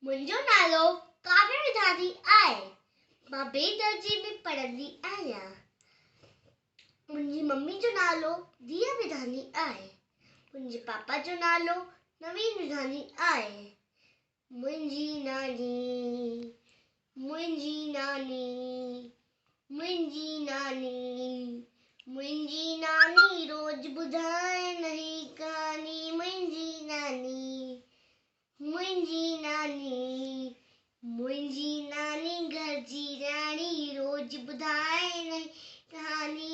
मुंहिंजो नालो काव्या विधानी आहे। मां ॿिए दर्जे में पढ़ंदी आहियां। मुंहिंजी मम्मी जो नालो दिया विधानी आहे। मुंहिंजे पापा जो नालो नवीन विधानी आहे। मुंहिंजी नानी मुंहिंजी नानी मुंहिंजी नानी मुंहिंजी नानी रोज ॿुधाए नई कहानी। मुंहिंजी नानी मुंहिंजी नानी मुंहिंजी नानी घर जी राणी रोज ॿुधाए नई कहानी।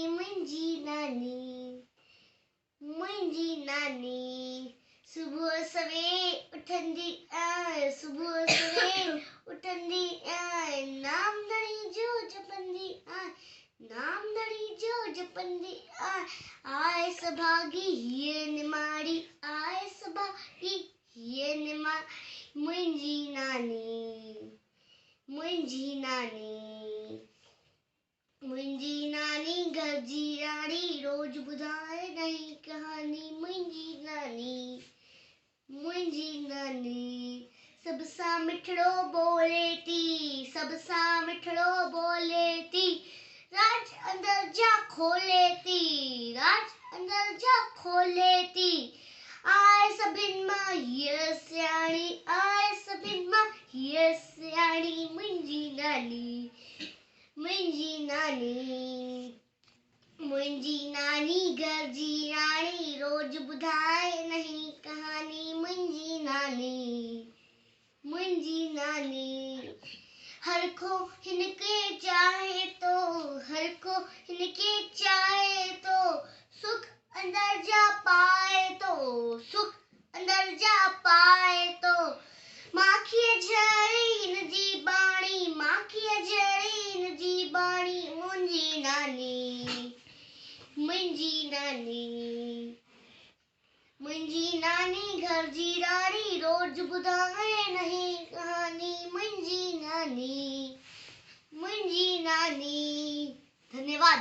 मुंहिंजी नानी सुबुह सवेर उथंदी आहे। सुबुह सवेर उथंदी आहे। नामदड़ी जो जपंदी आहे। नामदड़ी जो जपंदी आहे। आए सभागी हीअ निमाड़ी आए सभागी हीअ निमाड़ी। मुंहिंजी नानी मुंहिंजी नानी मुंहिंजी नानी घर जी राणी रोज ॿुधाए नई कहानी। मुंहिंजी नानी सब सां मिठड़ो बोले थी। सब सां मिठड़ो बोले थी। राज अंदर जा खोले थी। राज अंदर जा खोले थी। आए सभिनि मां हीअ सियाणी आए सभिनि मां हीअ सियाणी। मुंहिंजी नानी मुंहिंजी नानी मुंहिंजी नानी घर जी राणी रोज ॿुधाए नई कहानी। मुंहिंजी नानी हर को हिनके चाहे तो। हर को हिनके चाहे तो। सुख अंदर जा पाए तो। सुख अंदर जा पाए तो। माखीअ जहिड़ी हिनजी बाणी। माखीअ जहिड़ी हिनजी बाणी। मुंहिंजी नानी मुंहिंजी नानी मुंहिंजी नानी घर जी राणी रोज ॿुधाए नई कहानी। मुंहिंजी नानी धन्यवाद।